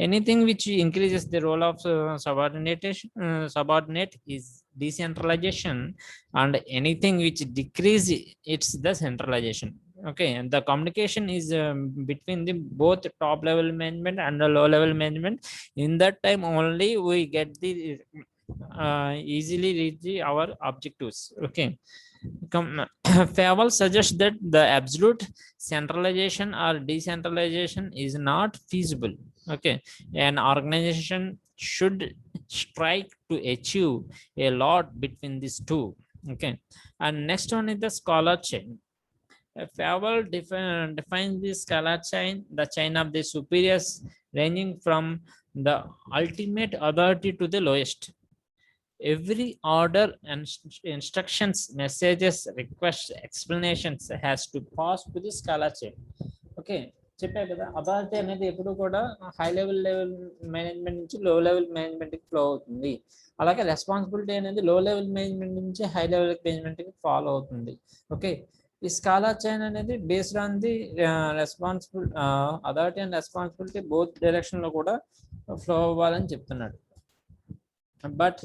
Anything which increases the role of subordinate is decentralization, and anything which decreases it's the centralization. Okay, and the communication is between the both top level management and the low level management. In that time only we get the easily reach our objectives. Okay, Fayol suggests that the absolute centralization or decentralization is not feasible. Okay, an organization should strive to achieve a lot between these two. Okay, and next one is the scholar chain. Fayol defines the scholar chain, the chain of the superiors, ranging from the ultimate authority to the lowest. Every order and instructions, messages, requests, explanations has to pass to the scholar chain. Okay, చెప్పా కదా, authority అనేది ఎప్పుడు కూడా high level management నుంచి low level management కి flow అవుతుంది. అలాగే responsibility అనేది లో లెవెల్ మేనేజ్మెంట్ నుంచి హై లెవెల్ మేనేజ్మెంట్ కి ఫాలో అవుతుంది. ఓకే, ఈ స్కాలా చైన్ అనేది based on the responsible authority and responsibility both direction లో కూడా ఫ్లో అవ్వాలని చెప్తున్నాడు. But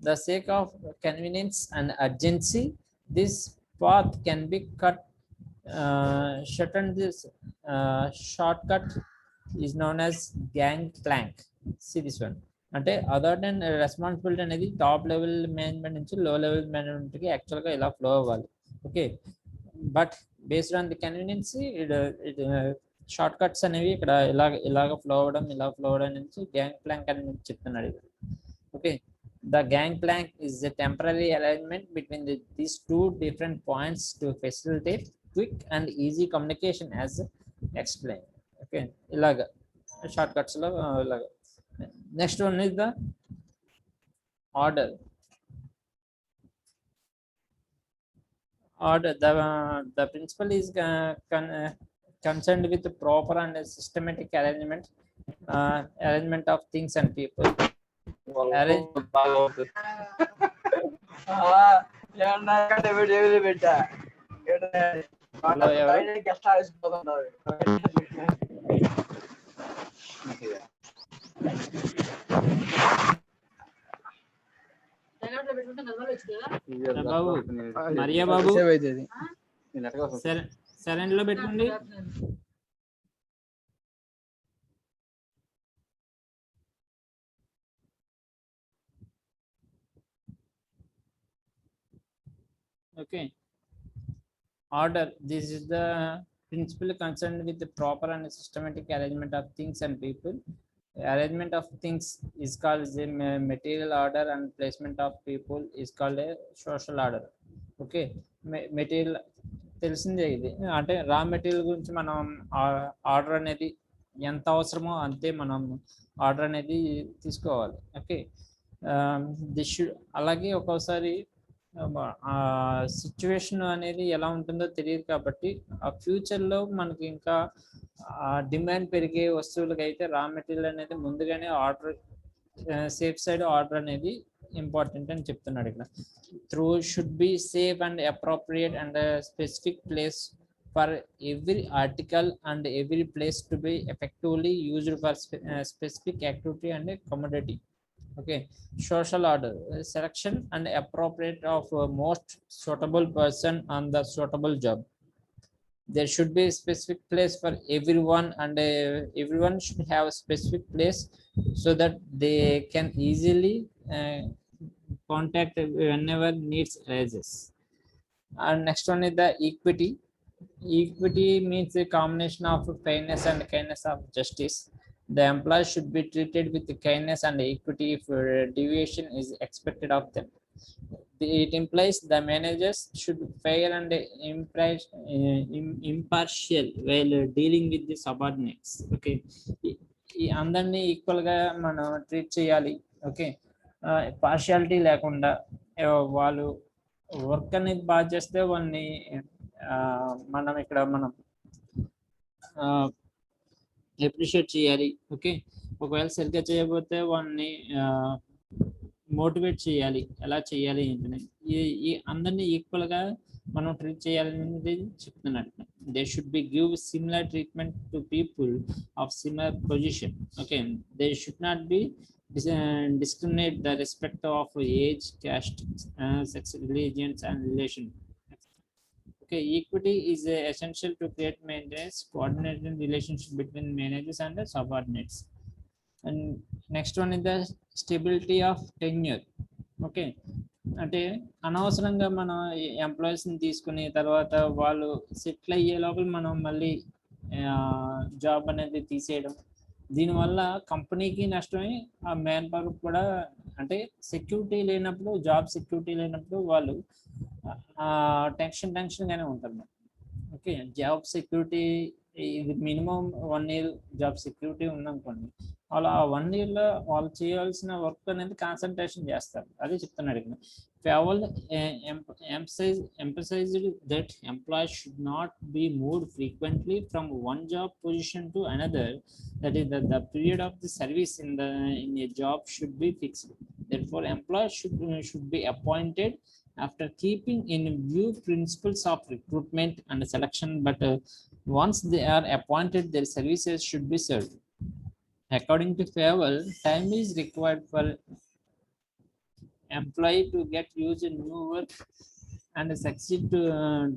the sake of convenience and urgency, this path can be cut. Shortened. This shortcut is known as gangplank. See this one. అంటే authority and responsibility అనేది top level management నుంచి low level మేనేజ్మెంట్కి యాక్చువల్గా ఇలా flow అవ్వాలి. Okay, but based on the convenience shortcuts అనేవి ఇక్కడ ఇలాగ ఫ్లో అవ్వడం నుంచి గ్యాంగ్ ప్లాంక్ అని చెప్తున్నాడు. Okay, the gangplank is a temporary alignment between these two different points to facilitate quick and easy communication as explained. Okay, ilaga shortcuts lo ilaga. Next one is the order. The principle is concerned with the proper and systematic arrangement of things and people. మరియా బాబు సరైన లో పెట్టుకోండి. Okay, order. This is the principle concerned with the proper and systematic arrangement of things and people. Arrangement of things is called the material order, and placement of people is called a social order. Okay, material తెలిసిందే ఇది. అంటే raw material గురించి మనం order అనేది ఎంత అవసరమో అంతే మనం ఆర్డర్ అనేది తీసుకోవాలి. Okay, this should. అలాగే ఒక్కోసారి సిచ్యువేషన్ అనేది ఎలా ఉంటుందో తెలియదు కాబట్టి ఆ ఫ్యూచర్లో మనకి ఇంకా డిమాండ్ పెరిగే వస్తువులకి అయితే రా మెటీరియల్ అనేది ముందుగానే ఆర్డర్ సేఫ్ సైడ్ ఆర్డర్ అనేది ఇంపార్టెంట్ అని చెప్తున్నాడు ఇక్కడ. Through should be safe and appropriate and specific place for every article and every place to be effectively used for specific activity and commodity. Okay, social order, selection and appropriate of most suitable person on the suitable job. There should be a specific place for everyone, and everyone should have a specific place so that they can easily contact whenever needs arises. And next one is the equity. Equity means a combination of fairness and kindness of justice. The employees should be treated with kindness and equity if deviation is expected of them. It implies the managers should be fair and impartial while dealing with the subordinates. Okay, అందరినీ ఈక్వల్గా మనం treat చేయాలి. Okay, partiality లేకుండా వాళ్ళు work అనేది బాగా చేస్తే వాళ్ళని మనం ఇక్కడ మనం అప్రిషియేట్ చేయాలి. ఓకే, ఒకవేళ సరిగ్గా చేయకపోతే వాళ్ళని మోటివేట్ చేయాలి, ఎలా చేయాలి ఏంటని. ఈ అందరినీ ఈక్వల్గా మనం ట్రీట్ చేయాలనేది చెప్తున్నట్టు. They should be give similar treatment to people of similar position. Okay, they should not be discriminate the respect of age, caste, sex, religions and relation. Okay, equity is essential to create maintenance coordinated relationship between managers and the subordinates. And next one is the stability of tenure. Okay, అంటే అనవసరంగా మనం ఎంప్లాయీస్ని తీసుకుని తర్వాత వాళ్ళు settle అయ్యే లోపల మనం మళ్ళీ జాబ్ అనేది తీసేయడం, దీనివల్ల కంపెనీకి నష్టమే, ఆ మ్యాన్ పవర్ కూడా. అంటే సెక్యూరిటీ లేనప్పుడు, జాబ్ సెక్యూరిటీ లేనప్పుడు వాళ్ళు టెన్షన్గానే ఉంటారు. ఓకే, జాబ్ సెక్యూరిటీ ఇది మినిమం 1 year జాబ్ సెక్యూరిటీ ఉందనుకోండి, వాళ్ళు ఆ 1 yearలో వాళ్ళు చేయాల్సిన వర్క్ అనేది కాన్సన్ట్రేషన్ చేస్తారు. అదే చెప్తున్నాడు ఇక్కడ. Fayol emphasized that employees should not be moved frequently from one job position to another. That is, the period of the service in a job should be fixed. Therefore, employees should be appointed after keeping in view principles of recruitment and selection, but once they are appointed, their services should be served. According to Fayol, time is required for employee to get used to new work and succeed to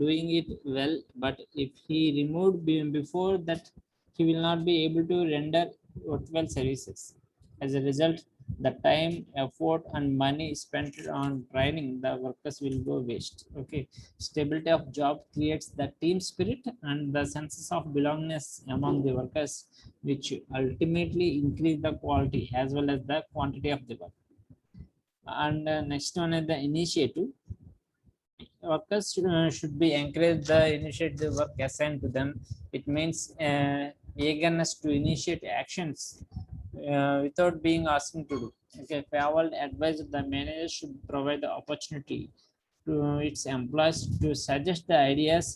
doing it well, but if he removed before that, he will not be able to render worthwhile services. As a result, the time, effort and money spent on training the workers will go waste. Okay, stability of job creates the team spirit and the sense of belongingness among the workers, which ultimately increase the quality as well as the quantity of the work. And next one is the initiative. Workers should be encouraged the initiative work assigned to them. It means eagerness to initiate actions without being asked to do. Okay, Fayol advised the manager should provide the opportunity to its employees to suggest the ideas,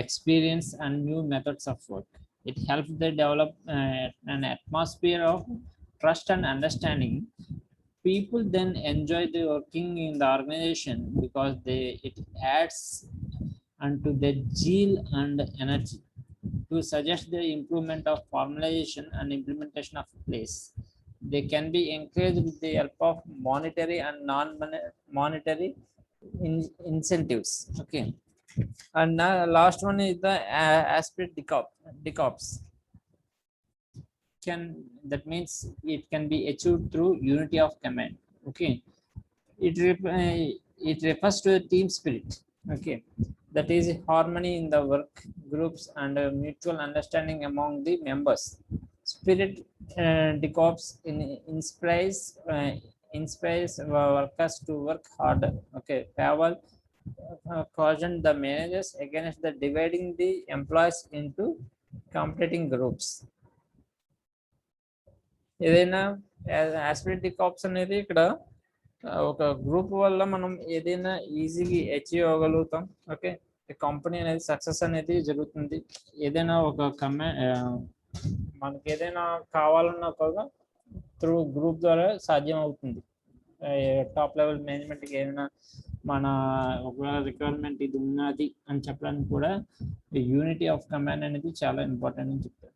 experience and new methods of work. It helps them develop an atmosphere of trust and understanding. People then enjoy the working in the organization because it adds unto their zeal and energy to suggest the improvement of formalization and implementation of place. They can be encouraged with the help of monetary and non-monetary incentives. Okay, and now last one is the aspect decops. That means it can be achieved through unity of command. Okay, it refers to a team spirit. Okay, that is harmony in the work groups and mutual understanding among the members. Spirit decops inspires workers to work harder. Okay, Fayol cautioned the managers against the dividing the employees into competing groups. ఏదైనా aspirant డికాప్స్ అనేది ఇక్కడ ఒక group వల్ల మనం ఏదైనా ఈజీగా achieve అవ్వగలుగుతాం. Okay, company అనేది success అనేది జరుగుతుంది. ఏదైనా ఒక మనకి ఏదైనా కావాలన్నా కూడా త్రూ గ్రూప్ ద్వారా సాధ్యం అవుతుంది. టాప్ లెవెల్ మేనేజ్మెంట్కి ఏదైనా మన ఒక రిక్వైర్మెంట్ ఇది ఉన్నది అని చెప్పడానికి కూడా యూనిటీ ఆఫ్ కమాండ్ అనేది చాలా ఇంపార్టెంట్ అని చెప్తారు.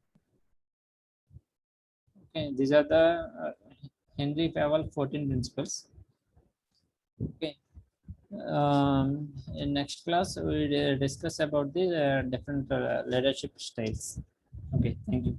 Okay, these are the Henry Fayol 14 principles. Okay, in next class we will discuss about the different leadership styles. Okay, thank you.